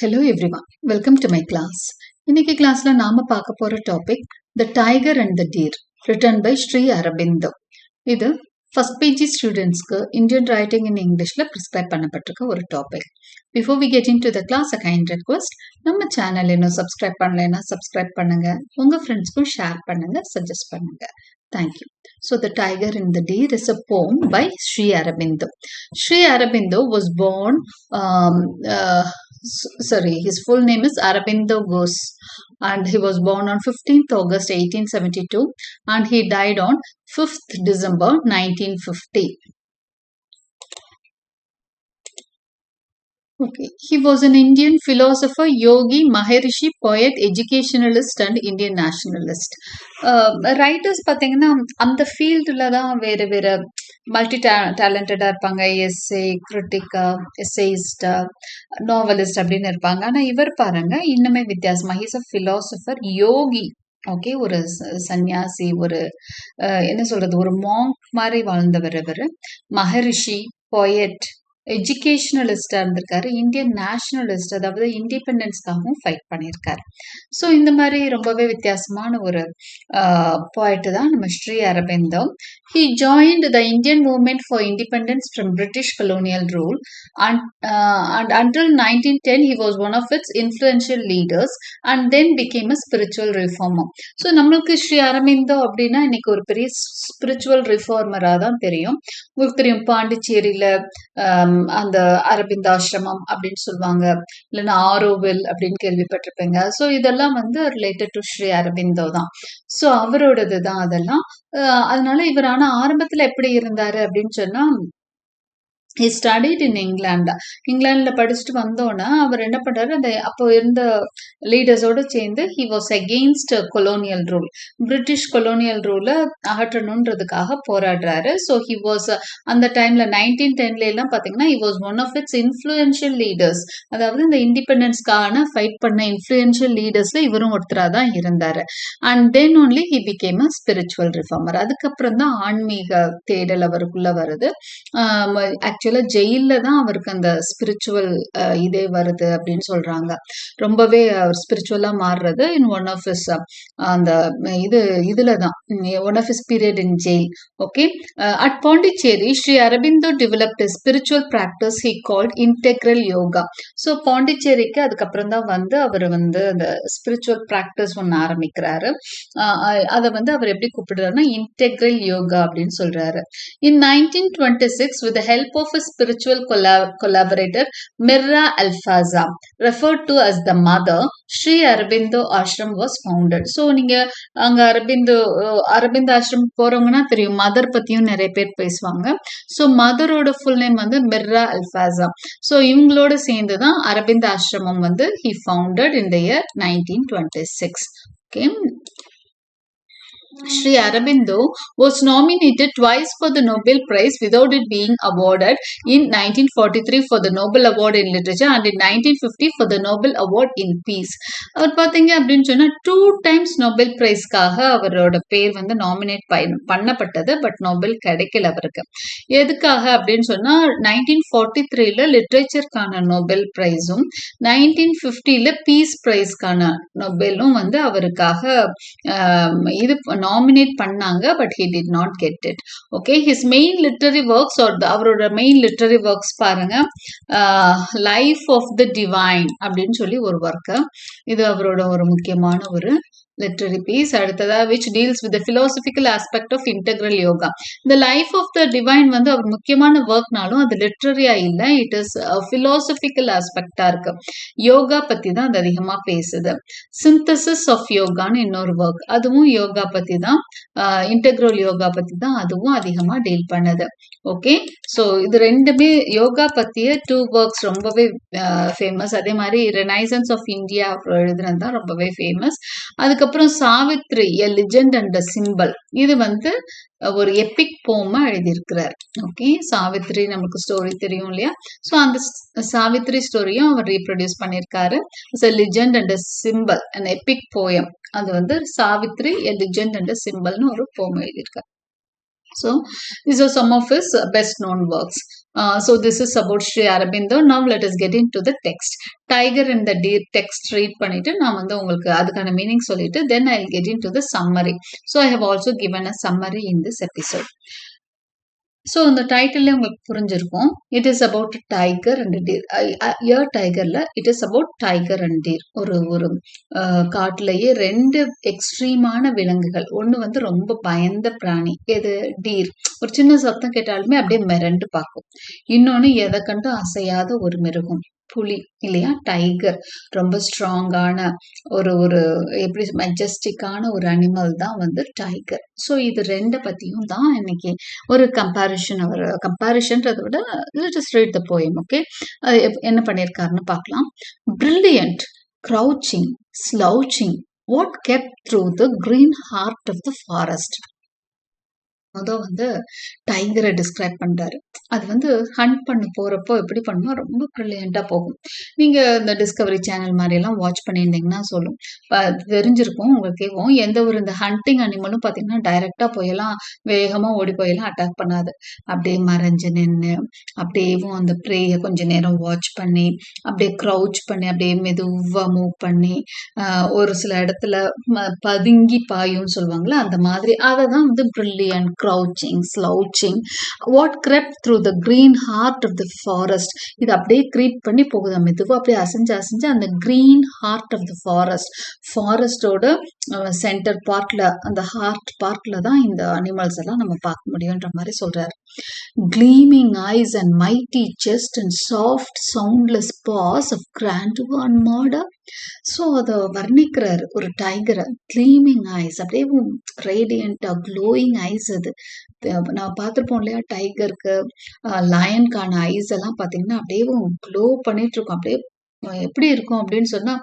Hello everyone, welcome to my class. இன்னைக்கு கிளாஸ்ல நாம பார்க்க போற topic The Tiger and the Deer, written by Sri Aurobindo. இது ஃபர்ஸ்ட் பிஜி ஸ்டூடெண்ட்ஸ்க்கு இந்தியன் ரைட்டிங் இன் இங்கிலீஷ்ல ப்ரிஸ்கிரைப் பண்ணப்பட்டிருக்க ஒரு topic. Before we get in to the class, a kind request, நம்ம சேனல் இன்னும் சப்ஸ்கிரைப் பண்ணலைன்னா சப்ஸ்கிரைப் பண்ணுங்க, உங்க ஃப்ரெண்ட்ஸ்க்கும் ஷேர் பண்ணுங்க, சஜஸ்ட் பண்ணுங்க. Thank you. So, The Tiger and the Deer is a poem by Sri Aurobindo. Sri Aurobindo was born, his full name is Aurobindo Ghose, and he was born on 15th August 1872 and he died on 5th December 1950. Okay, he was an Indian philosopher, yogi, maharishi, poet, educationalist and Indian nationalist. Writers பார்த்தீங்கன்னா அந்த ஃபீல்டில் தான் வேறு வேறு multi டேலண்டடாக இருப்பாங்க. S A, கிரிட்டிக்கா, எஸ்ஏயிஸ்டா, novelist அப்படின்னு இருப்பாங்க. ஆனால் இவர் பாருங்க இன்னுமே வித்தியாசமா, he's a philosopher, Yogi. Okay, ஒரு சன்னியாசி, ஒரு என்ன சொல்றது, ஒரு மாங்க் மாதிரி வாழ்ந்தவர் இவர். மகரிஷி, பொயட், எஜுகேஷனலிஸ்டா இருந்திருக்காரு, இந்தியன் நேஷனலிஸ்ட், அதாவது இண்டிபெண்டன்ஸ்க்காகவும் ஃபைட் பண்ணியிருக்காரு. ஸோ இந்த மாதிரி ரொம்பவே வித்தியாசமான ஒரு போய்ட்டு தான் நம்ம Sri Aurobindo. He joined the Indian movement for independence from British colonial rule and until 1910 he was one of its influential leaders and then became a spiritual reformer. So நம்மளுக்கு ஸ்ரீ அரபிந்தோ அப்படின்னா இன்னைக்கு ஒரு பெரிய ஸ்பிரிச்சுவல் ரிஃபார்மராக தான் தெரியும். உங்களுக்கு தெரியும், பாண்டிச்சேரியில அந்த அரபிந்தாசிரமம் அப்படின்னு சொல்லுவாங்க, இல்லைன்னா ஆரோவில் அப்படின்னு கேள்விப்பட்டிருப்பேங்க. ஸோ இதெல்லாம் வந்து ரிலேட்டட் டு ஸ்ரீ அரபிந்தோ தான். ஸோ அவரோடது தான் அதெல்லாம். அதனால இவர் ஆனா ஆரம்பத்துல எப்படி இருந்தாரு அப்படின்னு சொன்னா, he studied in England. இங்கிலாந்துல படிச்சுட்டு வந்தோன்னா அவர் என்ன பண்றாரு, அந்த அப்போ இருந்த லீடர்ஸோட சேர்ந்து he was against colonial rule, British colonial ரூலை அகற்றணுன்றதுக்காக போராடுறாரு. ஸோ he was அந்த டைம்ல 1910 எல்லாம் பார்த்தீங்கன்னா he was one of its influential leaders, அதாவது இந்த இண்டிபெண்டன்ஸ்க்கான ஃபைட் பண்ண இன்ஃப்ளூயன்ஷியல் லீடர்ஸ்ல இவரும் ஒருத்தராக தான் இருந்தாரு. And then only he became a spiritual reformer. அதுக்கப்புறம் தான் ஆன்மீக தேடல் அவருக்குள்ள வருது. ஆக்சுவலா ஜெயில தான் அவருக்கு அந்த ஸ்பிரிச்சுவல் இதே வருது அப்படின்னு சொல்றாங்க. ரொம்பவே ஸ்பிரிச்சுவலா மாறுறது இன் ஒன் ஆஃப் ஹிஸ் அந்த இதுல தான் one of his period in jail. Okay, at Pondicherry Sri Aurobindo developed spiritual practice he called integral yoga. So பாண்டிச்சேரிக்கு அதுக்கப்புறம் தான் வந்து அவர் வந்து அந்த ஸ்பிரிச்சுவல் பிராக்டிஸ் ஒன்று ஆரம்பிக்கிறாரு. அதை வந்து அவர் எப்படி கூப்பிடுறாருன்னா இன்டெக்ரல் யோகா அப்படின்னு சொல்றாரு. இன் 1926 with the help of a spiritual collaborator Mirra Alfaza, referred to as the mother, Sri Aurobindo Ashram was founded. So நீங்க அங்க அரபிந்தோ ஆசிரம் போறவங்கன்னா தெரியும், மதர் பத்தியும் நிறைய பேர் பேசுவாங்க. ஸோ மதரோட ஃபுல் நேம் வந்து மிர்ரா அல்ஃபாசா. ஸோ இவங்களோட சேர்ந்து தான் அரபிந்த ஆசிரமம் வந்து he founded in the year 1926. Okay. Sri Aurobindo was nominated twice for the Nobel Prize without it being awarded, in 1943 for the Nobel Award in Literature and in 1950 for the Nobel Award in Peace. அவர் பார்த்தீங்க அப்படின்னு சொன்னா 2 times Nobel பிரைஸ்க்காக அவரோட பேர் வந்து nominate பண்ணப்பட்டது, but Nobel கிடைக்கல அவருக்கு. எதுக்காக அப்படின்னு சொன்னா 1943ல லிட்ரேச்சருக்கான நோபல் பிரைஸும் 1950ல பீஸ் பிரைஸ்க்கான நோபலும் வந்து அவருக்காக இது நாமினேட் பண்ணாங்க, but he did not get it. Okay, his main literary works or அவரோட மெயின் லிட்டரரி ஒர்க்ஸ் பாருங்க, லைஃப் ஆஃப் த டிவைன் அப்படின்னு சொல்லி ஒரு ஒர்க்கு, இது அவரோட ஒரு முக்கியமான ஒரு literary piece. அடுத்ததா which deals with the philosophical aspect of integral yoga. The life of the divine வந்து அவர் முக்கியமான ஒர்க்னாலும் அது லிட்ரரியா இல்லை, இட் இஸ் philosophical aspectா இருக்கு. யோகா பத்தி தான் அது அதிகமா பேசுது. சிந்தசிஸ் ஆஃப் யோகான்னு இன்னொரு ஒர்க், அதுவும் யோகா பத்தி தான், இன்டெக்ரல் யோகா பத்தி தான் அதுவும் அதிகமா டீல் பண்ணுது. ஓகே, ஸோ இது ரெண்டுமே யோகா பத்திய 2 ஒர்க்ஸ் ரொம்பவே ஃபேமஸ். அதே மாதிரி ரெனைசன்ஸ் ஆஃப் இந்தியா எழுதுனது தான் ரொம்பவே ஃபேமஸ். அதுக்கப்புறம் சாவித்ரி, எ லிஜெண்ட் அண்ட் அ சிம்பல், இது வந்து ஒரு எபிக் போமா எழுதியிருக்கிறார். ஓகே, சாவித்ரி நமக்கு ஸ்டோரி தெரியும் இல்லையா? ஸோ அந்த சாவித்ரி ஸ்டோரியும் அவர் ரீப்ரொடியூஸ் பண்ணியிருக்காரு. It's a legend and a symbol, and Epic poem. அது வந்து சாவித்ரி, எ லிஜெண்ட் அண்ட் அ சிம்பல்னு ஒரு போம் எழுதியிருக்காரு. So these are some of his best known works. So this is about Sri Aurobindo. Now let us get into the text. Tiger and the deer text read பண்ணிட்டு நான் வந்து உங்களுக்கு அதுக்கான மீனிங் சொல்லிட்டு then I'll get into the summary. So I have also given a summary in this episode. So இந்த டைட்டில்லே உங்களுக்கு புரிஞ்சிருக்கும். It is about tiger and deer. இயர் டைகர்ல it is about tiger and deer. ஒரு ஒரு காட்டிலேயே 2 எக்ஸ்ட்ரீமான விலங்குகள். ஒன்று வந்து ரொம்ப பயந்த பிராணி, எது டீர். ஒரு சின்ன சத்தம் கேட்டாலுமே அப்படியே மிரண்டு பார்க்கும். இன்னொன்று எதை கண்டும் அசையாத ஒரு மிருகம், புலி இல்லையா, டைகர். ரொம்ப ஸ்ட்ராங்கான ஒரு ஒரு எப்படி மெஜஸ்டிக்கான ஒரு அனிமல் தான் வந்து டைகர். ஸோ இது 2 பத்தியும் தான் இன்னைக்கு ஒரு கம்பேரிஷன்றதை விட just read the poem. Okay, அது என்ன பண்ணியிருக்காருன்னு பார்க்கலாம். Brilliant, crouching, slouching, what kept through the green heart of the forest. வந்து டைகரை டிஸ்கிரைப் பண்றாரு. அது வந்து ஹண்ட் பண்ண போறப்போ எப்படி பண்ணுமா, ரொம்ப ப்ரில்லியண்டா போகும். நீங்க இந்த டிஸ்கவரி சேனல் மாதிரி எல்லாம் வாட்ச் பண்ணியிருந்தீங்கன்னா சொல்லும், தெரிஞ்சிருக்கும் உங்களுக்கேவும். எந்த ஒரு இந்த ஹண்டிங் அனிமலும் பார்த்தீங்கன்னா டைரக்டா போயெல்லாம் வேகமா ஓடி போயெல்லாம் அட்டாக் பண்ணாது. அப்படியே மறைஞ்சு நின்று அப்படியேவும் அந்த ப்ரேயை கொஞ்ச நேரம் வாட்ச் பண்ணி அப்படியே க்ரௌச் பண்ணி அப்படியே மெதுவா மூவ் பண்ணி ஒரு சில இடத்துல பதுங்கி பாயும்னு சொல்லுவாங்களே அந்த மாதிரி. அதை தான் வந்து brilliant, crouching, slouching, what crept through the green heart of the forest. இது அப்படியே creep பண்ணி போகுது மெதுவா, அப்படியே அசைஞ்சு அசைஞ்சு அந்த green heart of the forest. ஃபாரஸ்டோட சென்டர் பார்ட்ல, அந்த ஹார்ட் பார்ட்ல தான் இந்த அனிமல்ஸ் எல்லாம் நம்ம பார்க்க முடியும்ன்ற மாதிரி சொல்றாரு. Gleaming eyes and mighty chest and soft soundless paws of grandeur and murder. So அதை வர்ணிக்கிறாரு ஒரு டைகரை. கிளீமிங் ஐஸ், அப்படியே ரேடியண்டா க்ளோயிங் ஐஸ். அது நான் பார்த்துருப்போம் இல்லையா, டைகருக்கு லயன்கான ஐஸ் எல்லாம் பார்த்தீங்கன்னா அப்படியே க்ளோ பண்ணிட்டு இருக்கும். அப்படியே எப்படி இருக்கும் அப்படின்னு சொன்னா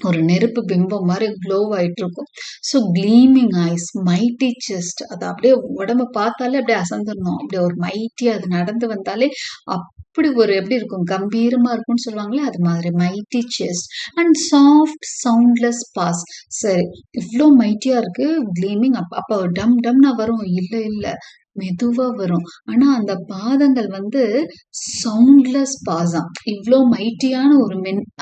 ஒரு நெருப்பு பிம்பம் மாதிரி க்ளோ ஆயிட்டு இருக்கும். ஸோ கிளீமிங் ஐஸ், மைட்டி செஸ்ட், அது அப்படியே உடம்ப பார்த்தாலே அப்படியே அசந்துடணும். அப்படியே ஒரு மைட்டியா அது நடந்து வந்தாலே அப்படி ஒரு எப்படி இருக்கும், கம்பீரமா இருக்கும்னு சொல்லுவாங்களே அது மாதிரி. Mighty chest and soft soundless paws. சரி, இவ்வளோ மைட்டியா இருக்கு, கிளீமிங். அப்போ டம் டம்னா வரும், இல்லை இல்லை மெதுவா வரும். ஆனா அந்த பாதங்கள் வந்து சவுண்ட்லெஸ் பாஸா. இவ்வளோ மைட்டியான ஒரு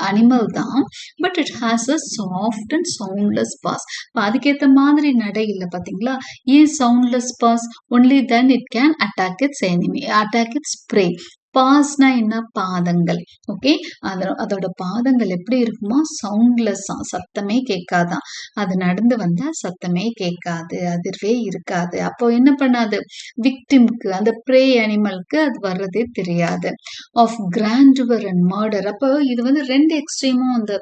அனிமல் தான், but it has a soft and soundless paws. அதுக்கேற்ற மாதிரி நடை இல்லை பார்த்தீங்களா. ஏன் soundless paws? Only then it can attack its enemy, attack its prey. பாஸ்னா என்ன, பாதங்கள். ஓகே, அதோட பாதங்கள் எப்படி இருக்குமா, சவுண்ட்லெஸ்ஸா, சத்தமே கேட்காதான். அது நடந்து வந்தா சத்தமே கேட்காது, அதிர்வே இருக்காது. அப்போ என்ன பண்ணாது, விக்டிம்க்கு, அந்த ப்ரே அனிமலுக்கு அது வர்றதே தெரியாது. Of grandeur and murder. அப்போ இது வந்து 2 எக்ஸ்ட்ரீமும் அந்த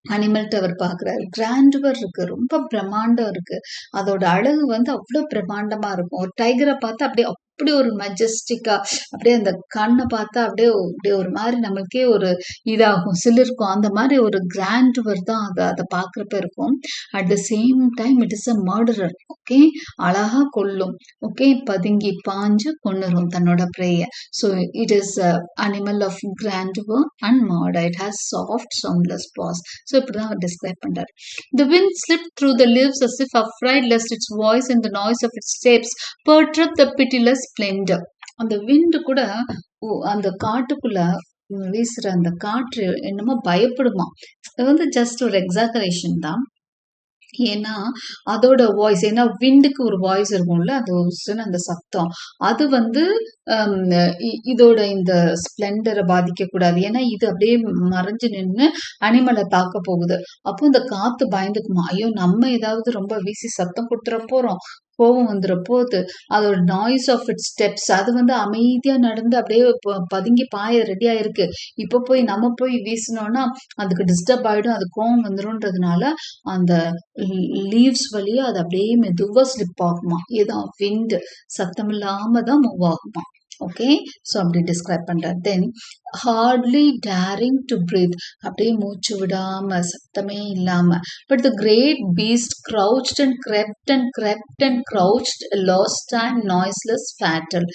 அனிமல்ட்ட அவர் பார்க்குறாரு. கிராண்டுவர் இருக்கு, ரொம்ப பிரம்மாண்டம் இருக்கு. அதோட அழகு வந்து அவ்வளோ பிரம்மாண்டமா இருக்கும். ஒரு டைகரை பார்த்தா அப்படியே அப்படி ஒரு மெஜஸ்டிக்கா, அப்படியே அந்த கண்ணை பார்த்தா அப்படியே அப்படியே ஒரு மாதிரி நம்மளுக்கே ஒரு இதாகும், சிலிர்க்கும். அந்த மாதிரி ஒரு கிராண்டுவர் தான் அதை பார்க்குறப்ப இருக்கும். At the same time it is a murderer. Okay, அழகா கொல்லும். ஓகே, பதுங்கி பாஞ்சு கொன்னுரும் தன்னோட ப்ரேய. So it is animal of grandeur and murder. It has soft soundless paws. So இப்படிதான் அவர் டிஸ்கிரைப் பண்றாரு. The wind slipped through the leaves as if afraid lest its voice and the noise of its steps perturb the pitiless splendor. அந்த விண்டு கூட அந்த காட்டுக்குள்ள வீசுற அந்த காற்று என்னமோ பயப்படுமா. அது வந்து ஜஸ்ட் ஒரு எக்ஸாகரேஷன் தான். ஏன்னா அதோட வாய்ஸ், ஏன்னா விண்டுக்கு ஒரு வாய்ஸ் இருக்கும்ல, அது அந்த சத்தம், அது வந்து இதோட இந்த ஸ்பிளெண்டரை பாதிக்க கூடாது. ஏன்னா இது அப்படியே மறைஞ்சு நின்று அனிமலை தாக்க போகுது. அப்போ இந்த காத்து பயந்துக்குமா, ஐயோ நம்ம ஏதாவது ரொம்ப வீசி சத்தம் கொடுத்துட போறோம், கோபம் வந்துட போகுது. அதோட நாய்ஸ் ஆஃப் இட் ஸ்டெப்ஸ், அது வந்து அமைதியா நடந்து அப்படியே பதுங்கி பாய ரெடியா இருக்கு. இப்போ போய் நம்ம போய் வீசினோம்னா அதுக்கு டிஸ்டர்ப் ஆயிடும், அது கோபம் வந்துரும்ன்றதுனால அந்த லீவ்ஸ் வழியா அது அப்படியே மெதுவா ஸ்லிப் ஆகுமா. இதுதான் விண்ட், சத்தம் இல்லாம தான் மூவ் ஆகுமா. ஓகே, ஸோ அப்படி டிஸ்கிரைப் பண்றாரு. Then hardly daring to breathe, அப்படியே மூச்சு விடாம சத்தமே இல்லாம. But the great beast crouched and crept and crept and crouched, lost and noiseless, fatal.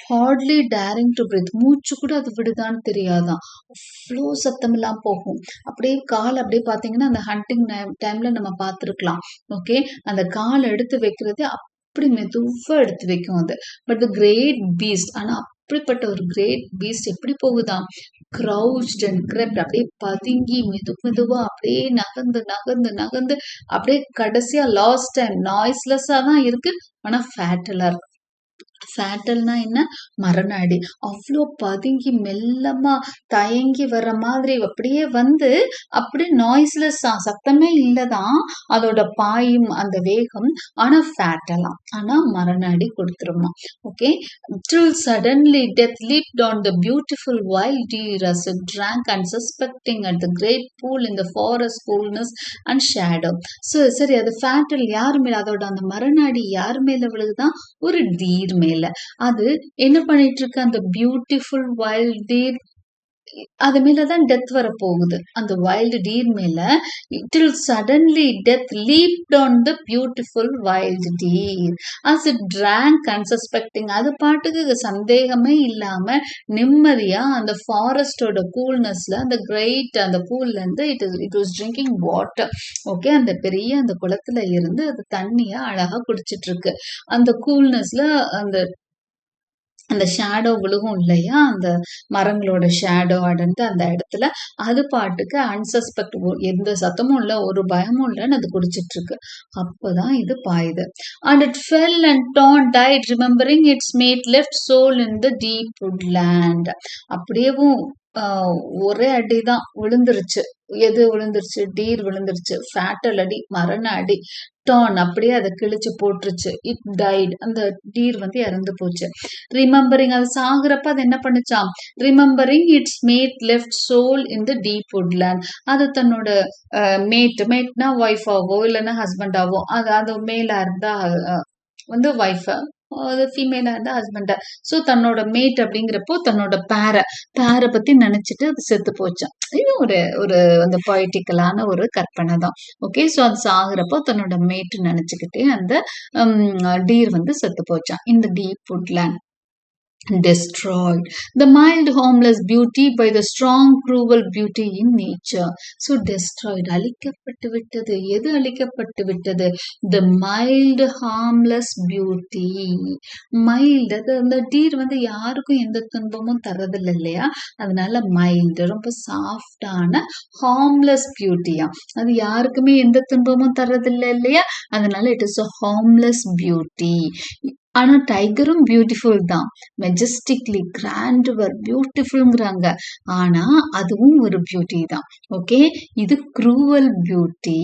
Hardly daring to breathe, மூச்சு கூட அது விடுதான்னு தெரியாதான், அவ்வளோ சத்தம் இல்லாம போகும். அப்படியே கால் அப்படியே பார்த்தீங்கன்னா அந்த ஹண்டிங் டைம்ல நம்ம பார்த்துருக்கலாம். ஓகே, அந்த கால் எடுத்து வைக்கிறது அப்படி மெதுவா எடுத்து வைக்கும் அது. பட் த கிரேட் பீஸ்ட், ஆனா அப்படிப்பட்ட ஒரு கிரேட் பீஸ்ட் எப்படி போகுதாம், கிரௌச்ட் அண்ட் கிரெப்ட், அப்படியே பதுங்கி மெதுவா அப்படியே நகர்ந்து நகர்ந்து நகர்ந்து அப்படியே கடைசியா லாஸ்ட் டைம் நாய்ஸ்லெஸ்ஸா தான் இருக்கு, ஆனா ஃபேட்டலா இருக்கு. ஃபேட்டல்னா என்ன, மரநாடி. அவ்வளோ பதுங்கி மெல்லமா தயங்கி வர்ற மாதிரி அப்படியே வந்து அப்படியே நாய்ஸ்லெஸ்ஸா, சத்தமே இல்லதான் அதோட பாயும் அந்த வேகம், ஆனா ஃபேட்டலாம், ஆனா மரநாடி கொடுத்துருமா. Okay, till suddenly death leaped on the beautiful wild deer as it drank unsuspecting at the great pool in the forest coolness and shadow. சரி, அது ஃபேட்டல் யார் மேல, அதோட அந்த மரநாடி யார் மேல விழுகுதான், ஒரு டீர் மேல. அது என்ன பண்ணிட்டு இருக்கு, அந்த பியூட்டிஃபுல் வைல்ட் டீர் அது மேலதான் டெத் வர போகுது, அந்த வைல்டு டீர் மேல. till suddenly death leaped on the beautiful wild deer as it drank unsuspecting. அது பாட்டுக்கு சந்தேகமே இல்லாம நிம்மதியா அந்த ஃபாரஸ்டோட கூல்னஸ்ல அந்த கிரேட் அந்த பூல்ல இருந்து it was drinking water. Okay, அந்த பெரிய அந்த குளத்துல இருந்து அது தண்ணிய அழகா குடிச்சிட்டு இருக்கு. அந்த கூல்னஸ்ல அந்த அந்த ஷேடோ விழுகும் இல்லையா, அந்த மரங்களோட ஷேடோ அடர்ந்து அந்த இடத்துல அது பாட்டுக்கு அன்சஸ்பெக்ட், எந்த சத்தமும் இல்ல, ஒரு பயமும் இல்லைன்னு அது குடிச்சிட்டு இருக்கு. அப்பதான் இது பாயுது. And it fell and torn died remembering its mate left soul in the deep woodland. அப்படியேவும் ஒரே அடிதான் விழுந்துருச்சு. எது விழுந்துருச்சு, டீர் விழுந்துருச்சு. ஃபேட்டல் அடி, மரண அடி. டான் அப்படியே அதை கிழிச்சு போட்டுருச்சு. இட் டைட், அந்த டீர் வந்து இறந்து போச்சு. ரிமெம்பரிங், அது சாகுறப்ப அது என்ன பண்ணுச்சாம், remembering its mate left sole in the deep woodland. அது தன்னோட மேட்னா ஒய்ஃபாவோ இல்லைன்னா ஹஸ்பண்டாவோ, அது மேலா இருந்தா வந்து ஒய்ஃப, அது ஃபீமேலா இருந்தா ஹஸ்பண்டா. ஸோ தன்னோட மேட் அப்படிங்கிறப்போ தன்னோட பேரை பத்தி நினைச்சிட்டு அது செத்து போச்சான். இது ஒரு ஒரு அந்த பொய்டிக்கலான ஒரு கற்பனை தான். ஓகே, ஸோ அது சாகுறப்போ தன்னோட மேட் நினைச்சுக்கிட்டே அந்த டீர் வந்து செத்து போச்சான். இந்த deep woodland destroyed the mild harmless beauty by the strong cruel beauty in nature. So destroyed, அழிக்கப்பட்டு விட்டது. எது அழிக்கப்பட்டு விட்டது, the mild harmless beauty. Mild, அது அந்த டீர் வந்து யாருக்கும் எந்த துன்பமும் தரதில்லை இல்லையா, அதனால மைல்டு, ரொம்ப சாஃப்டான ஹார்ம்லெஸ் பியூட்டியா, அது யாருக்குமே எந்த துன்பமும் தரதில்லை இல்லையா, அதனால it is a harmless beauty. ஆனா டைகரும் பியூட்டிஃபுல் தான், மெஜஸ்டிக்லி கிராண்டுவர் பியூட்டிஃபுல்ங்கிறாங்க, ஆனா அதுவும் ஒரு பியூட்டி தான். ஓகே, இது க்ரூவல் பியூட்டி.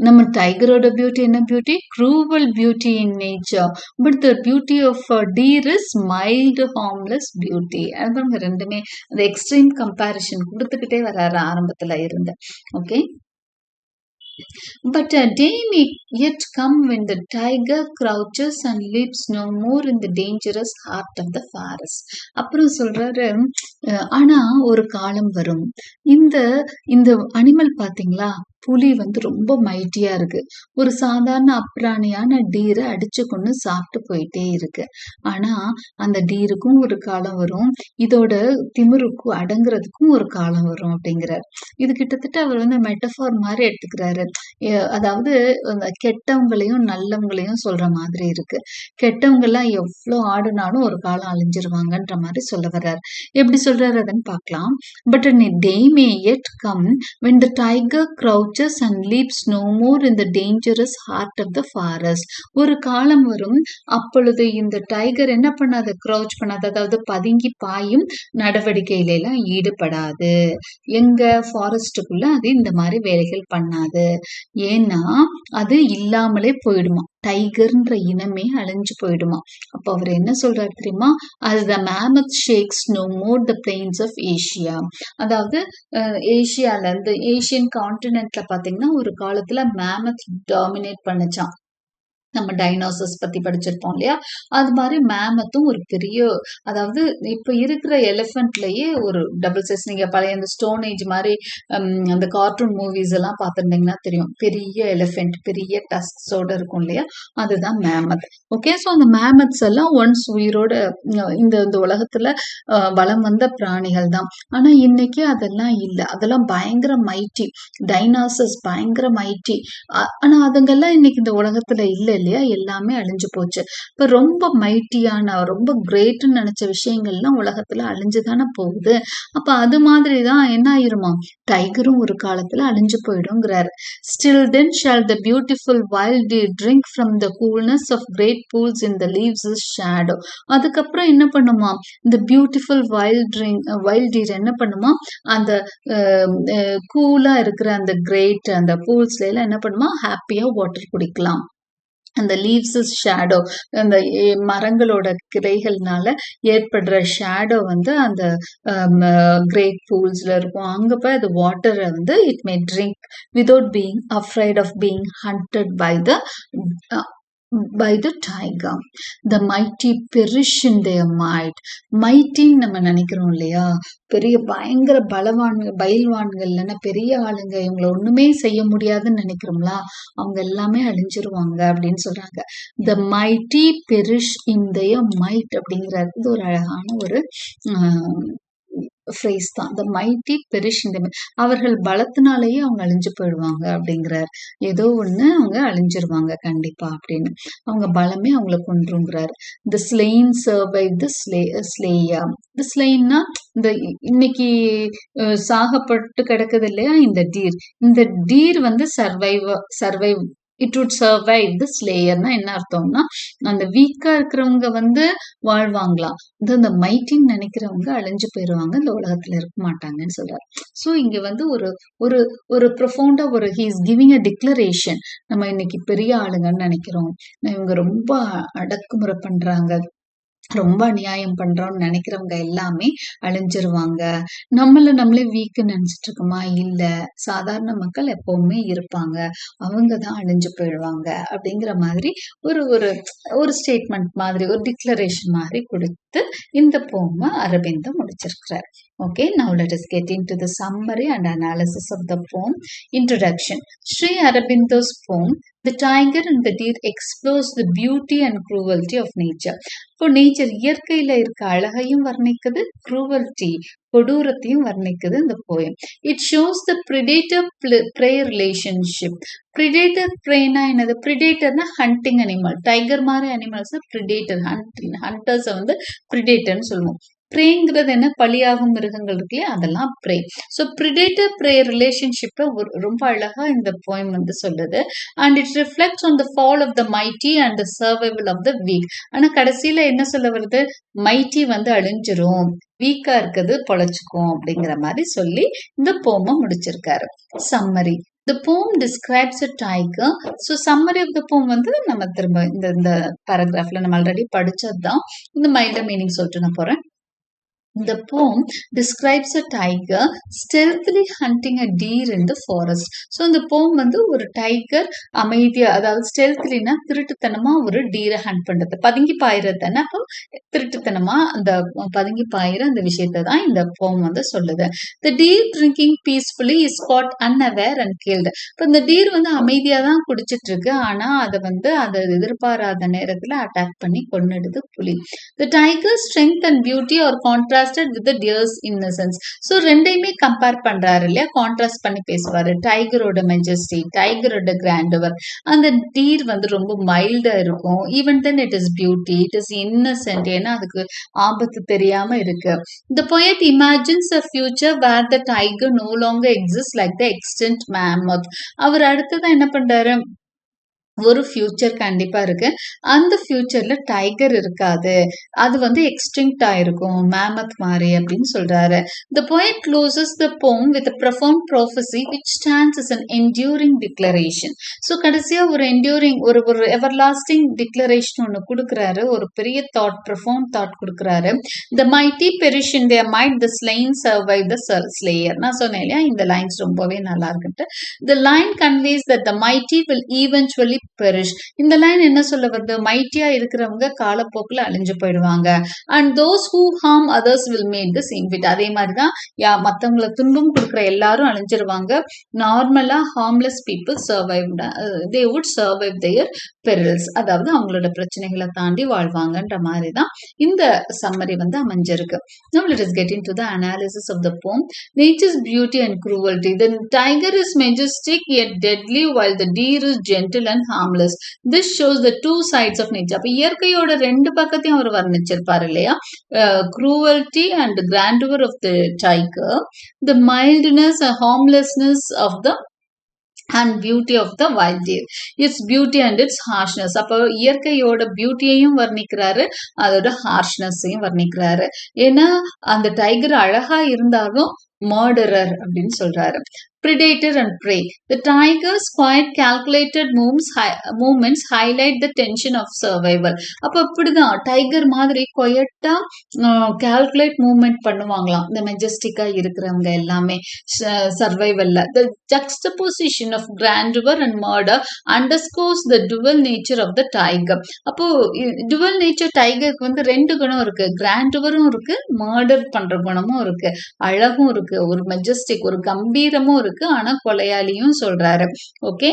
நம்ம டைகரோட பியூட்டி என்ன beauty, cruel beauty in nature, but the beauty of deer is mild harmless beauty. அது ரெண்டுமே அந்த எக்ஸ்ட்ரீம் கம்பேரிஷன் கொடுத்துக்கிட்டே வர்றாரு ஆரம்பத்துல இருந்து. Okay, but a day may yet come when the tiger crouches and lives no more in the dangerous heart of the forest. அப்புறம் சொல்றாரு, ஆனா ஒரு காலம் வரும், இந்த இந்த அனிமல் பாத்தீங்களா, புலி வந்து ரொம்ப மைட்டியா இருக்கு, ஒரு சாதாரண அப்ராணியான டீரை அடிச்சு கொண்டு சாப்பிட்டு போயிட்டே இருக்கு. ஆனா அந்த டீருக்கும் ஒரு காலம் வரும், இதோட திமிருக்கும் அடங்குறதுக்கும் ஒரு காலம் வரும் அப்படிங்கிறார். இது கிட்டத்தட்ட அவர் வந்து மெட்டஃபார் மாதிரி எடுத்துக்கிறாரு. அதாவது கெட்டவங்களையும் நல்லவங்களையும் சொல்ற மாதிரி இருக்கு. கெட்டவங்க எல்லாம் எவ்வளவு ஆடுனாலும் ஒரு காலம் அழிஞ்சிருவாங்கன்ற மாதிரி சொல்ல வர்றாரு. எப்படி சொல்றாரு அதன்னு பார்க்கலாம். But a day may yet come when the tiger crouches and leaps no more in the dangerous heart of the forest. ஒரு காலம் வரும், அப்பொழுது இந்த டைகர் என்ன பண்ணாது, கிரௌச் பண்ணாது, அதாவது பதுங்கி பாயும் நடவடிக்கையில எல்லாம் ஈடுபடாது. எங்க ஃபாரஸ்டுக்குள்ள அது இந்த மாதிரி வேலைகள் பண்ணாது. ஏன்னா அது இல்லாமலே போயிடுமா, டைகர்ன்ற இனமே அழிஞ்சு போயிடுமா. அப்ப அவர் என்ன சொல்றாரு தெரியுமா, as the mammoth shakes no more the plains of Asia. அதாவது ஏசியால இருந்து ஏசியன் கான்டினென்ட்ல பாத்தீங்கன்னா ஒரு காலத்துல மேமத் டாமினேட் பண்ணுச்சான். நம்ம டைனோசர்ஸ் பத்தி படிச்சிருப்போம் இல்லையா, அது மாதிரி மேமத்தும் ஒரு பெரிய, அதாவது இப்ப இருக்கிற எலிஃபென்ட்லயே ஒரு டபுள் சைஸ். நீங்க பழைய அந்த ஸ்டோன் ஏஜ் மாதிரி அந்த கார்ட்டூன் மூவிஸ் எல்லாம் பார்த்துருந்தீங்கன்னா தெரியும், பெரிய எலிஃபென்ட் பெரிய டஸ்கோட இருக்கும் இல்லையா, அதுதான் மேமத். ஓகே, ஸோ அந்த மேமத்ஸ் எல்லாம் ஒன்ஸ் உயிரோட இந்த இந்த உலகத்துல வலம் வந்த பிராணிகள் தான். ஆனா இன்னைக்கு அதெல்லாம் இல்லை, அதெல்லாம் பயங்கர மைட்டி, டைனாசர்ஸ் பயங்கர மைட்டி. ஆனா அதுங்கெல்லாம் இன்னைக்கு இந்த உலகத்துல இல்லை இல்லையா, எல்லாமே அழிஞ்சு போச்சு. இப்ப ரொம்ப மைட்டியான ரொம்ப கிரேட்ன்னு நினைச்ச விஷயங்கள்லாம் உலகத்துல அழிஞ்சுதானே போகுது. அப்ப அது மாதிரிதான் என்ன ஆயிருமா, டைகரும் ஒரு காலத்துல அழிஞ்சு போயிடுங்கிறாரு. Still then shall the beautiful wild deer drink from the coolness of great pools in the leaves is shadow. அதுக்கப்புறம் என்ன பண்ணுமா, இந்த பியூட்டிஃபுல் வைல்ட் டீர் என்ன பண்ணுமா, அந்த கூலா இருக்கிற அந்த கிரேட் அந்த பூல்ஸ்ல எல்லாம் என்ன பண்ணுமா, ஹாப்பியா வாட்டர் குடிக்கலாம். அந்த லீவ்ஸ் இஸ் ஷேடோ, அந்த மரங்களோட கிளைகள்னால ஏற்படுற ஷேடோ வந்து அந்த கிரேட் பூல்ஸ்ல இருக்கும். அங்க போய் அது வாட்டரை வந்து it may drink without being afraid of being hunted by the tiger. The mighty perish in their might. மைட்டின்னு நம்ம நினைக்கிறோம் இல்லையா, பெரிய பயங்கர பயில்வான்கள் பெரிய ஆளுங்க, இவங்களை ஒண்ணுமே செய்ய முடியாதுன்னு நினைக்கிறோம்ல, அவங்க எல்லாமே அழிஞ்சிருவாங்க அப்படின்னு சொல்றாங்க. The mighty perish in their might அப்படிங்கிறது இது ஒரு அழகான ஒரு phrase தான். The mighty perish in their might. அவர்கள் பலத்தினாலேயே அவங்க அழிஞ்சு போயிடுவாங்க அப்படிங்கிறார். ஏதோ ஒண்ணு அவங்க அழிஞ்சிருவாங்க கண்டிப்பா அப்படின்னு. அவங்க பலமே அவங்களை கொன்றுங்கிறார். The slain survive the slayer. The slainனா இந்த இன்னைக்கு சாகப்பட்டு கிடக்குது இல்லையா இந்த டீர் வந்து சர்வைவ் இட் வுட் சர்வைவ் தி ஸ்லேயர்னா என்ன அர்த்தம்னா, அந்த வீக்கா இருக்கிறவங்க வந்து வாழ்வாங்களாம், இந்த மைட்டின்னு நினைக்கிறவங்க அழிஞ்சு போயிருவாங்க, இந்த உலகத்துல இருக்க மாட்டாங்கன்னு சொல்றாரு. சோ இங்க வந்து ஒரு ஒரு ஒரு ப்ரொஃபவுண்டா ஒரு he is giving a declaration. நம்ம இன்னைக்கு பெரிய ஆளுங்கன்னு நினைக்கிறோம், இவங்க ரொம்ப அடக்குமுறை பண்றாங்க, ரொம்ப அநியாயம் பண்றோம்னு நினைக்கிறவங்க எல்லாமே அழிஞ்சிருவாங்க. நம்மளே வீக்கு நினைச்சிட்டு இருக்கோமா, இல்ல சாதாரண மக்கள் எப்பவுமே இருப்பாங்க, அவங்கதான் அழிஞ்சு போயிடுவாங்க அப்படிங்கிற மாதிரி ஒரு ஒரு ஒரு ஸ்டேட்மெண்ட் மாதிரி ஒரு டிக்ளரேஷன் மாதிரி கொடுத்து இந்த போமை அரவிந்தம் முடிச்சிருக்கிறார். Okay, now let us get into the summary and analysis of the poem. Introduction. Sri Aurobindo's poem, The Tiger and the Deer, explores the beauty and cruelty of nature. இப்போ nature இயற்கையில இருக்க அழகையும் வர்ணிக்குது, cruelty கொடூரத்தையும் வர்ணிக்குது இந்த poem. It shows the predator prey relationship. Predator ப்ரேனா என்னது, பிரிடேட்டர்னா ஹண்டிங் அனிமல், டைகர் மாதிரி அனிமல்ஸ் பிரிடேட்டர், ஹண்டர்ஸ் வந்து பிரிடேட்டர்னு சொல்லுவோம். ப்ரேங்கிறது என்ன, பலியாகும் மிருகங்கள் இருக்கு இல்லையா, அதெல்லாம் ப்ரே. ஸோ ப்ரிடேட்டர் ப்ரே ரிலேஷன்ஷிப்பை ரொம்ப அழகா இந்த போயம் வந்து சொல்லுது. And it reflects on the fall of the mighty and the survival of the weak. ஆனா கடைசியில என்ன சொல்ல வருது, மைட்டி வந்து அழிஞ்சிரும், வீக்கா இருக்குது பொழைச்சுக்கும் அப்படிங்கிற மாதிரி சொல்லி இந்த போமை முடிச்சிருக்காரு. Summary. The poem describes a tiger. So summary of the poem வந்து நம்ம திரும்ப இந்த பேராகிராஃப்ல நம்ம ஆல்ரெடி படிச்சதுதான், இந்த மைல்ட மீனிங் சொல்லிட்டு நான் போறேன். The poem describes a tiger stealthily hunting a deer in the forest. So இந்த poem வந்து ஒரு டைகர் அமைதியா, அதாவது ஸ்டெல்த்லினா திருட்டுத்தனமா ஒரு டீரை ஹண்ட் பண்றது, பதுங்கி பாயிறது தானே, அப்போ திருட்டுத்தனமா அந்த பதுங்கி பாயிற அந்த விஷயத்தை தான் இந்த poem வந்து சொல்லுது. The deer drinking peacefully is caught unaware and killed. இப்போ இந்த டீர் வந்து அமைதியா தான் குடிச்சிட்டு இருக்கு, ஆனா அதை எதிர்பாராத நேரத்துல அட்டாக் பண்ணி கொன்னுடுது புலி. The tiger's strength and beauty are contrasted with the deer's innocence. So ரெண்டையுமே கம்பேர் பண்றாரு இல்லையா, கான்ட்ராஸ்ட் பண்ணி பேசுவாரு. டைகரோட மெஜஸ்டி, டைகரோட கிராண்டவர், அந்த டீர் வந்து ரொம்ப மைல்டா இருக்கும். Even then it is beauty, it is Innocent, ஏன்னா அதுக்கு ஆபத்து தெரியாம இருக்கு. The poet imagines a future where the tiger no longer exists like the extinct mammoth. அவர் அடுத்ததான் என்ன பண்றாரு, ஒரு ஃபியூச்சர் கண்டிப்பா இருக்கு, அந்த ஃபியூச்சர்ல டைகர் இருக்காது, அது வந்து எக்ஸ்டிங்க்ட் ஆயிருக்கும் மேமத் மாதிரி அப்படின்னு சொல்றாரு. The poet closes the poem with a profound prophecy which stands as an enduring declaration. So கடைசியா ஒரு enduring ஒரு everlasting declaration ஒன்னு கொடுக்கறாரு, ஒரு பெரிய thought, profound thought கொடுக்கறாரு. The mighty perish in their might, the slain survive the slayer. நான் சொன்னேன் இல்லையா, இந்த லைன்ஸ் ரொம்பவே நல்லா இருக்குன்ட்டு. The line conveys that the mighty will eventually perish. இந்த லைன் என்ன சொல்ல வருது, மைட்டியா இருக்கிறவங்க காலப்போக்கில் அழிஞ்சு போயிடுவாங்க. And those who harm others will meet the same fate. அதே மாதிரிதான் மத்தவங்களை துன்பம் கொடுக்குற எல்லாரும் அழிஞ்சிருவாங்க. நார்மலா harmless people survived, they would survive their perils. அதாவது அவங்களோட பிரச்சனைகளை தாண்டி வாழ்வாங்கன்ற மாதிரி தான் இந்த சம்மரி வந்து அமைஞ்சிருக்கு. Now let us get into the analysis of the poem. Nature's beauty and cruelty. The tiger is majestic yet deadly, while the deer is gentle and harmless. This shows the two sides of nature. அப்ப இயற்கையோட ரெண்டு பக்கத்தையும் அவர் வர்ணிச்சிருப்பாரு இல்லையா? Cruelty and grandeur of the tiger, the mildness and harmlessness of the and beauty of the wild deer, its beauty and its harshness. அப்போ இயற்கையோட பியூட்டியையும் வர்ணிக்கிறாரு, அதோட ஹார்ஷ்னஸையும் வர்ணிக்கிறாரு. ஏன்னா அந்த டைகர் அழகா இருந்தாலும் மர்டரர் அப்படின்னு சொல்றாரு. Predator and prey. The tiger's quiet, calculated movements highlight the tension of survival. அப்ப இப்படிதான் டைகர் மாதிரி கொயட்டா கால்குலேட் மூவ்மெண்ட் பண்ணுவாங்களாம் இந்த மெஜஸ்டிக்கா இருக்கிறவங்க எல்லாமே சர்வைவல்ல. The juxtaposition of grandeur and murder underscores the dual nature of the tiger. அப்போ dual nature டைகருக்கு வந்து ரெண்டு குணம் இருக்கு, கிராண்டுவரும் இருக்கு, மர்டர் பண்ற குணமும் இருக்கு, அழகும் இருக்கு, ஒரு மெஜஸ்டிக் ஒரு கம்பீரமும் இருக்கு, ஆனா கொலையாளியும் சொல்றாரு. ஓகே,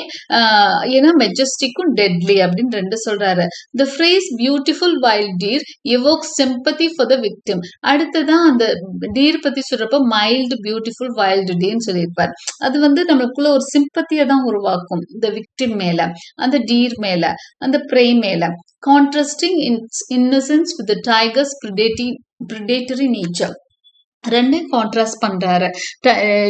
ஏன்னா மெஜஸ்டிக்கும் டெட்லி அப்படின்னு ரெண்டு சொல்றாரு. The phrase beautiful wild deer evokes sympathy for the victim. அடுத்ததான் அந்த டீர் பத்தி சொல்றப்ப மைல்டு பியூட்டிஃபுல் வைல்டு டீர்னு சொல்லியிருப்பார். அது வந்து நம்மளுக்குள்ள ஒரு சிம்பத்தியை தான் உருவாக்கும் இந்த விக்டிம் மேல, அந்த டீர் மேல, அந்த ப்ரே மேல. Contrasting its innocence with the tiger's predatory nature. ரெண்டையும் கான்ட்ராஸ்ட் பண்றாரு.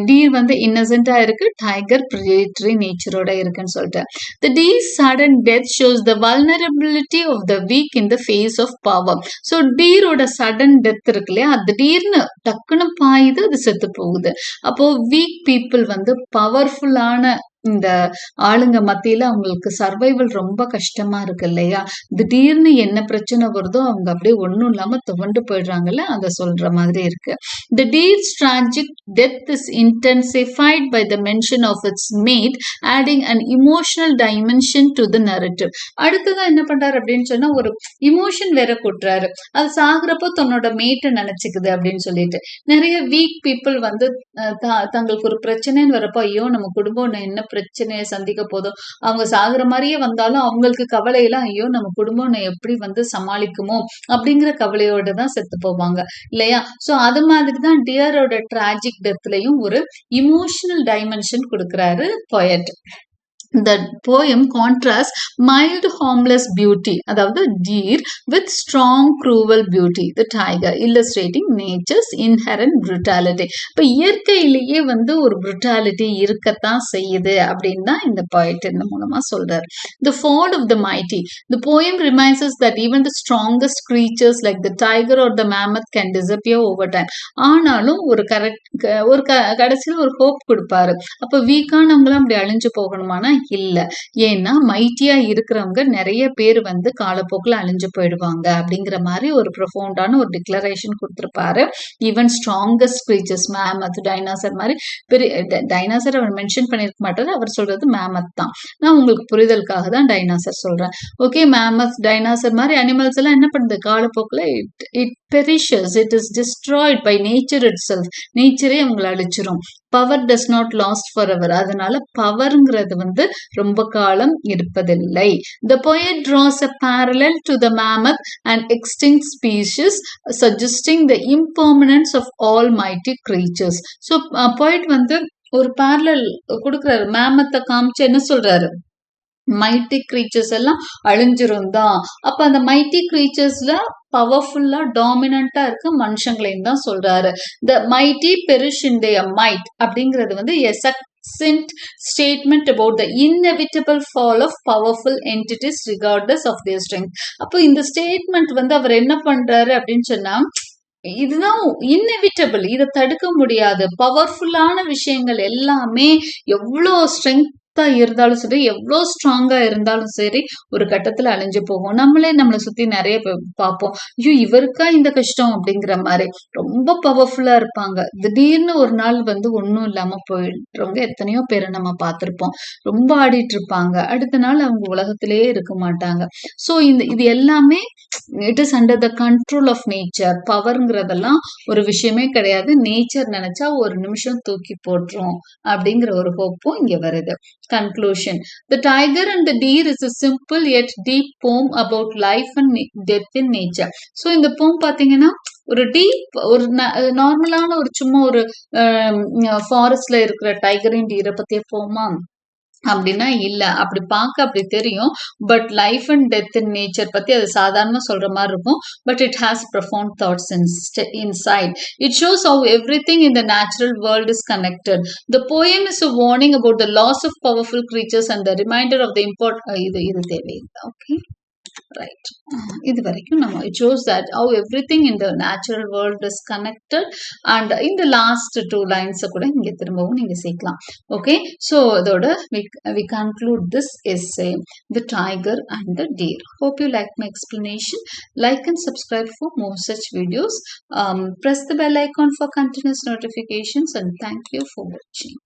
டீர் வந்து இன்னசென்டா இருக்கு, டைகர் பிரெடேட்டரி நேச்சரோட இருக்குன்னு சொல்லிட்டு. The deer's sudden death shows the vulnerability of the weak in the face of power. So டீரோட சடன் டெத் இருக்கு இல்லையா, அது திடீர்னு டக்குன்னு பாயுது, அது செத்து போகுது. அப்போ வீக் பீப்புள் வந்து பவர்ஃபுல்லான இந்த ஆளுங்க மத்தியில அவங்களுக்கு சர்வைவல் ரொம்ப கஷ்டமா இருக்கு இல்லையா, திடீர்னு என்ன பிரச்சனை வருதோ அவங்க அப்படியே ஒன்றும் இல்லாம துவண்டு போயிடுறாங்கல்ல, அதை சொல்ற மாதிரி இருக்கு. The deer's tragic death is intensified by the mention of its mate, adding an emotional dimension to the narrative. அடுத்ததான் என்ன பண்றாரு அப்படின்னு சொன்னா ஒரு இமோஷன் வேற கூட்டுறாரு, அது சாகுறப்போ தன்னோட மேட்டை நினைச்சுக்குது அப்படின்னு சொல்லிட்டு. நிறைய வீக் பீப்புள் வந்து தங்களுக்கு ஒரு பிரச்சனைன்னு வரப்போ, ஐயோ நம்ம குடும்பம் என்ன பிரச்சனையை சந்திக்க போதும், அவங்க சாகுற மாதிரியே வந்தாலும் அவங்களுக்கு கவலையெல்லாம், ஐயோ நம்ம குடும்பம் எப்படி வந்து சமாளிக்குமோ அப்படிங்கிற கவலையோட தான் செத்து போவாங்க இல்லையா. சோ அது மாதிரிதான் டியரோட டிராஜிக் டெத்லயும் ஒரு இமோஷனல் டைமென்ஷன் கொடுக்கிறாரு poet. The poem contrasts mild harmless beauty, அதாவது deer, with strong cruel beauty, the tiger, illustrating nature's inherent brutality. இப்ப இயற்கையிலேயே வந்து ஒரு brutality இருக்கத்தான் செய்யுது அப்படின்னு தான் இந்த poet இந்த மூலமா சொல்றாரு. The fall of the mighty. The poem reminds us that even the strongest creatures like the tiger or the mammoth can disappear over time. ஆனாலும் ஒரு கடைசியில் ஒரு ஹோப் கொடுப்பாரு. அப்ப வீக்கானவங்களும் அப்படி அழிஞ்சு போகணுமானா இல்ல, ஏன்னா மைட்டியா இருக்கிறவங்க நிறைய பேர் வந்து காலப்போக்கில் அழிஞ்சு போயிடுவாங்க அப்படிங்கிற மாதிரி ஒரு ப்ரொஃபவுண்டான ஒரு டிக்ளரேஷன் கொடுத்திருப்பாரு. Even strongest creatures, mammoth, dinosaur மாதிரி பெரிய டைனாசர் அவர் மென்ஷன் பண்ணிருக்க மாட்டாரு, அவர் சொல்றது மேமத் தான். நான் உங்களுக்கு புரிதலுக்காக தான் டைனாசர் சொல்றேன். ஓகே, மேமத், டைனாசர் மாதிரி அனிமல்ஸ் எல்லாம் என்ன பண்ணுது, காலப்போக்கில் it perishes, it is destroyed by nature itself. நேச்சரே அவங்களை அழிச்சிரும். Power does not last forever. அதனால பவர்ங்கிறது வந்து ரொம்ப காலம் இருப்பதில்லை. The poet draws a parallel to the mammoth and extinct species, suggesting the impermanence of all mighty creatures. So poet வந்து ஒரு parallel கொடுக்கிறாரு, மேமத்தை காமிச்சு என்ன சொல்றாரு, மைட்டி கிரீச்சர்ஸ் எல்லாம் அழிஞ்சிரும் தான். அப்ப அந்த மைட்டி கிரீச்சர்ஸ்ல பவர்ஃபுல்லா டாமினண்டா இருக்க மனுஷங்களையும் தான் சொல்றாரு. The mighty perish in their might அப்படிங்கிறது வந்து a succinct statement about the inevitable fall of powerful entities regardless of their strength. அப்போ இந்த ஸ்டேட்மெண்ட் வந்து அவர் என்ன பண்றாரு அப்படின்னு சொன்னா, இதுதான் இன்எவிட்டபிள், இதை தடுக்க முடியாது. பவர்ஃபுல்லான விஷயங்கள் எல்லாமே எவ்வளோ ஸ்ட்ரென்த் இருந்தாலும் சரி, எவ்வளோ ஸ்ட்ராங்கா இருந்தாலும் சரி, ஒரு கட்டத்துல அழிஞ்சு போகும். நம்மளை சுத்தி நிறைய பார்ப்போம், ஐயோ இவருக்கா இந்த கஷ்டம் அப்படிங்கிற மாதிரி ரொம்ப பவர்ஃபுல்லா இருப்பாங்க, திடீர்னு ஒரு நாள் வந்து ஒன்றும் இல்லாம போயிடுறவங்க எத்தனையோ பேரை நம்ம பார்த்திருப்போம். ரொம்ப ஆடிட்டு இருப்பாங்க, அடுத்த நாள் அவங்க உலகத்திலேயே இருக்க மாட்டாங்க. ஸோ இது எல்லாமே it is under the control of nature. பவர்ங்கிறதெல்லாம் ஒரு விஷயமே கிடையாது, நேச்சர் நினைச்சா ஒரு நிமிஷம் தூக்கி போட்டுரும் அப்படிங்கிற ஒரு ஹோப்பும் இங்க வருது. Conclusion. The Tiger and the Deer is a simple yet deep poem about life and death in nature. So இந்த poem பாத்தீங்கன்னா ஒரு டீப், ஒரு நார்மலான ஒரு சும்மா ஒரு ஃபாரஸ்ட்ல இருக்கிற டைகரின் டீரை பத்திய போமா, அப்படின்னா இல்ல. அப்படி பார்க்க அப்படி தெரியும். But life and death in nature பத்தி அது சாதாரணமா சொல்ற மாரி இருக்கும். But it has profound thoughts inside. It shows how everything in the natural world is connected. The poem is a warning about the loss of powerful creatures and the reminder of the இது தேவையில்ல. Okay. Right. இது வரைக்கும் நம்ம it shows that how everything in the natural world is connected and இந்த last 2 லைன்ஸை கூட இங்கே திரும்பவும் நீங்க சேர்க்கலாம். ஓகே. ஸோ இதோட we conclude this essay, the tiger and the deer. Hope you like my explanation. Like and subscribe for more such videos. Press the bell icon for continuous notifications and thank you for watching.